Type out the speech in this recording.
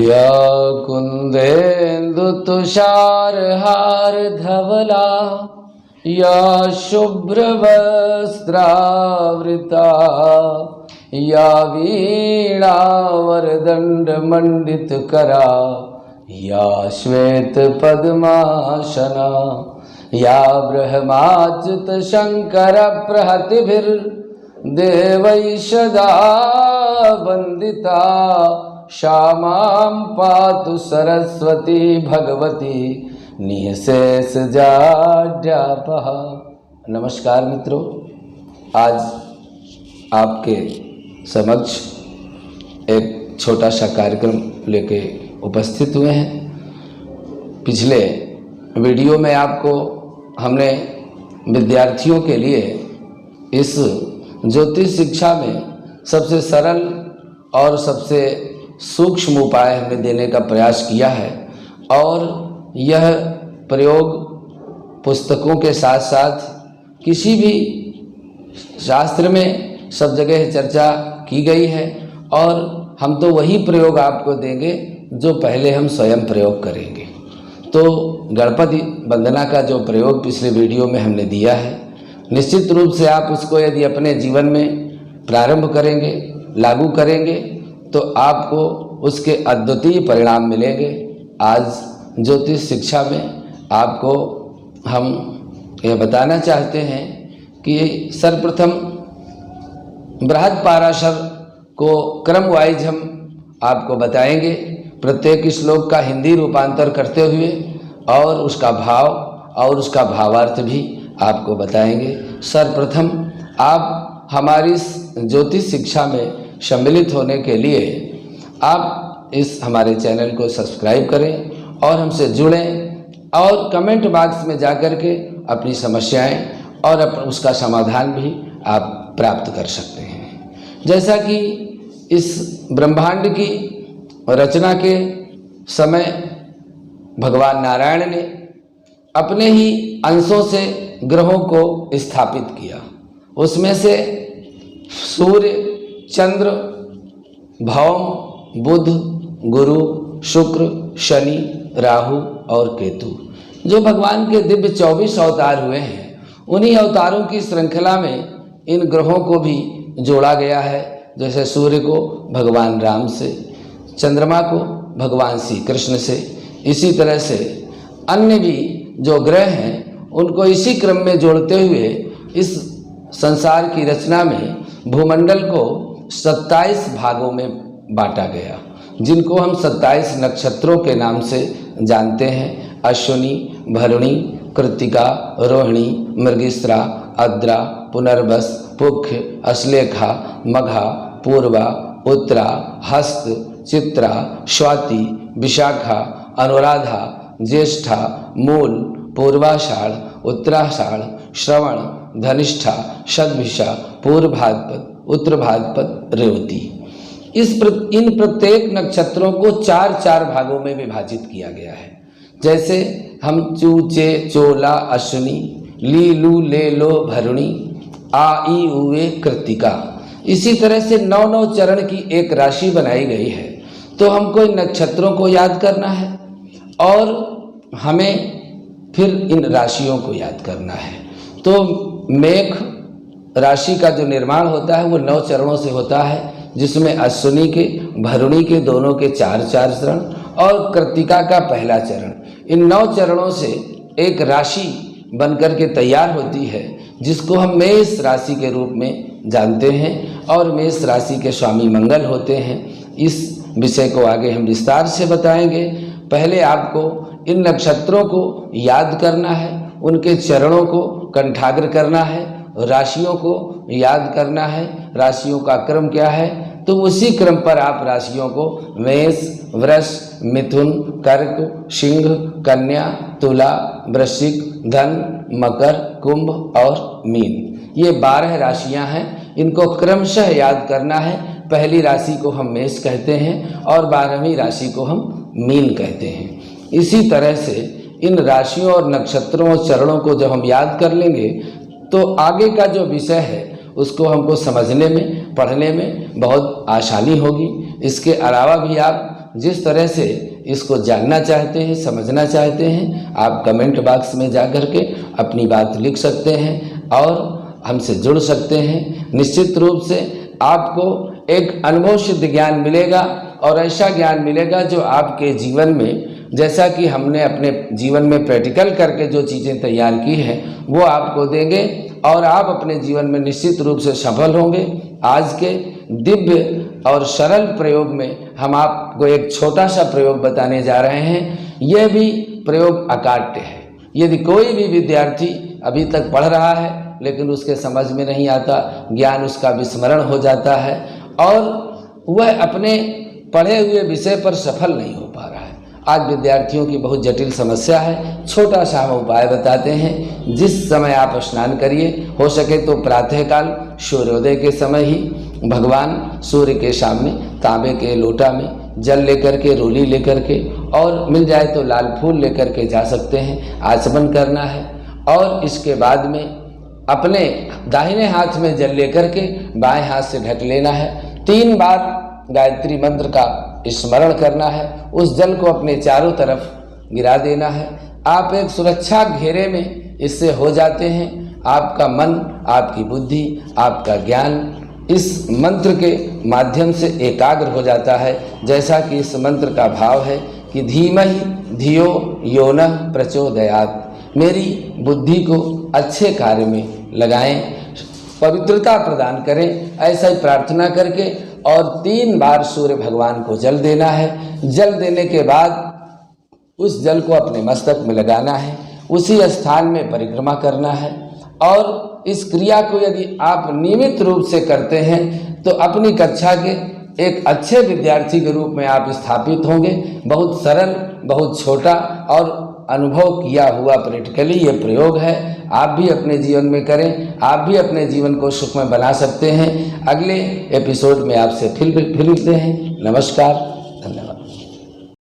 या कुन्देन्दुतुषारहार धवला या शुभ्रवस्त्रावृता या वीणावरदण्डमण्डितकरा या श्वेतपद्मासना या ब्रह्माच्युतशङ्करप्रहतिभिर्देवैः सदा वन्दिता श्यामां पातु सरस्वती भगवती निःशेषजाड्यापहा। नमस्कार मित्रों, आज आपके समक्ष एक छोटा सा कार्यक्रम लेके उपस्थित हुए हैं। पिछले वीडियो में आपको हमने विद्यार्थियों के लिए इस ज्योतिष शिक्षा में सबसे सरल और सबसे सूक्ष्म उपाय हमने देने का प्रयास किया है और यह प्रयोग पुस्तकों के साथ साथ किसी भी शास्त्र में सब जगह चर्चा की गई है और हम तो वही प्रयोग आपको देंगे जो पहले हम स्वयं प्रयोग करेंगे। तो गणपति वंदना का जो प्रयोग पिछले वीडियो में हमने दिया है, निश्चित रूप से आप उसको यदि अपने जीवन में प्रारंभ करेंगे, लागू करेंगे तो आपको उसके अद्वितीय परिणाम मिलेंगे। आज ज्योतिष शिक्षा में आपको हम यह बताना चाहते हैं कि सर्वप्रथम बृहत्पराशर को क्रम वाइज हम आपको बताएंगे, प्रत्येक श्लोक का हिंदी रूपांतर करते हुए और उसका भाव और उसका भावार्थ भी आपको बताएंगे। सर्वप्रथम आप हमारी ज्योतिष शिक्षा में सम्मिलित होने के लिए आप इस हमारे चैनल को सब्सक्राइब करें और हमसे जुड़ें और कमेंट बॉक्स में जाकर के अपनी समस्याएं और उसका समाधान भी आप प्राप्त कर सकते हैं। जैसा कि इस ब्रह्मांड की रचना के समय भगवान नारायण ने अपने ही अंशों से ग्रहों को स्थापित किया। उसमें से सूर्य, चंद्र, भौम, बुध, गुरु, शुक्र, शनि, राहु और केतु जो भगवान के दिव्य 24 अवतार हुए हैं, उन्हीं अवतारों की श्रृंखला में इन ग्रहों को भी जोड़ा गया है। जैसे सूर्य को भगवान राम से, चंद्रमा को भगवान श्री कृष्ण से, इसी तरह से अन्य भी जो ग्रह हैं उनको इसी क्रम में जोड़ते हुए इस संसार की रचना में भूमंडल को 27 भागों में बांटा गया, जिनको हम 27 नक्षत्रों के नाम से जानते हैं। अश्विनी, भरणी, कृत्तिका, रोहिणी, मृगशिरा, आद्रा, पुनर्वस, पुष्य, अश्लेषा, मघा, पूर्वा, उत्तरा, हस्त, चित्रा, स्वाति, विशाखा, अनुराधा, ज्येष्ठा, मूल, पूर्वाषाढ़, उत्तराषाढ़, श्रवण, धनिष्ठा, शतभिषा, पूर्व भाद्रपद, उत्तर भाद्रपद, रेवती। इन प्रत्येक नक्षत्रों को 4-4 भागों में विभाजित किया गया है। जैसे हम चू, चे, चोला, अश्विनी, ली, लू, ले, लो, भरणी, आ, ई, उवे, कृत्तिका। इसी तरह से 9-9 चरण की एक राशि बनाई गई है। तो हमको इन नक्षत्रों को याद करना है और हमें फिर इन राशियों को याद करना है। तो मेष राशि का जो निर्माण होता है वो 9 चरणों से होता है, जिसमें अश्विनी के, भरणी के दोनों के 4-4 चरण और कृत्तिका का पहला चरण। इन 9 चरणों से एक राशि बनकर के तैयार होती है, जिसको हम मेष राशि के रूप में जानते हैं और मेष राशि के स्वामी मंगल होते हैं। इस विषय को आगे हम विस्तार से बताएंगे। पहले आपको इन नक्षत्रों को याद करना है, उनके चरणों को कंठाग्र करना है, राशियों को याद करना है। राशियों का क्रम क्या है, तो उसी क्रम पर आप राशियों को मेष, वृष, मिथुन, कर्क, सिंह, कन्या, तुला, वृश्चिक, धन, मकर, कुंभ और मीन, ये 12 राशियां हैं। इनको क्रमशः याद करना है। पहली राशि को हम मेष कहते हैं और 12वीं राशि को हम मीन कहते हैं। इसी तरह से इन राशियों और नक्षत्रों और चरणों को जब हम याद कर लेंगे तो आगे का जो विषय है उसको हमको समझने में, पढ़ने में बहुत आसानी होगी। इसके अलावा भी आप जिस तरह से इसको जानना चाहते हैं, समझना चाहते हैं, आप कमेंट बॉक्स में जा कर के अपनी बात लिख सकते हैं और हमसे जुड़ सकते हैं। निश्चित रूप से आपको एक अनुभव सिद्ध ज्ञान मिलेगा और ऐसा ज्ञान मिलेगा जो आपके जीवन में, जैसा कि हमने अपने जीवन में प्रैक्टिकल करके जो चीज़ें तैयार की हैं वो आपको देंगे और आप अपने जीवन में निश्चित रूप से सफल होंगे। आज के दिव्य और सरल प्रयोग में हम आपको एक छोटा सा प्रयोग बताने जा रहे हैं। यह भी प्रयोग अकाट्य है। यदि कोई भी विद्यार्थी अभी तक पढ़ रहा है लेकिन उसके समझ में नहीं आता, ज्ञान उसका विस्मरण हो जाता है और वह अपने पढ़े हुए विषय पर सफल नहीं हो पा रहा है। आज विद्यार्थियों की बहुत जटिल समस्या है। छोटा सा हम उपाय बताते हैं। जिस समय आप स्नान करिए, हो सके तो प्रातःकाल सूर्योदय के समय ही भगवान सूर्य के सामने तांबे के लोटा में जल लेकर के, रोली लेकर के, और मिल जाए तो लाल फूल लेकर के जा सकते हैं। आचमन करना है और इसके बाद में अपने दाहिने हाथ में जल लेकर के बाएं हाथ से ढक लेना है। 3 बार गायत्री मंत्र का स्मरण करना है। उस जल को अपने चारों तरफ गिरा देना है। आप एक सुरक्षा घेरे में इससे हो जाते हैं। आपका मन, आपकी बुद्धि, आपका ज्ञान इस मंत्र के माध्यम से एकाग्र हो जाता है। जैसा कि इस मंत्र का भाव है कि धीमहि धियो यो नः प्रचोदयात्, मेरी बुद्धि को अच्छे कार्य में लगाएं, पवित्रता प्रदान करें, ऐसा ही प्रार्थना करके और 3 बार सूर्य भगवान को जल देना है। जल देने के बाद उस जल को अपने मस्तक में लगाना है, उसी स्थान में परिक्रमा करना है और इस क्रिया को यदि आप नियमित रूप से करते हैं तो अपनी कक्षा के एक अच्छे विद्यार्थी के रूप में आप स्थापित होंगे। बहुत सरल, बहुत छोटा और अनुभव किया हुआ प्रैक्टिकली ये प्रयोग है। आप भी अपने जीवन में करें, आप भी अपने जीवन को सुखमय बना सकते हैं। अगले एपिसोड में आपसे फिर मिलते हैं। नमस्कार।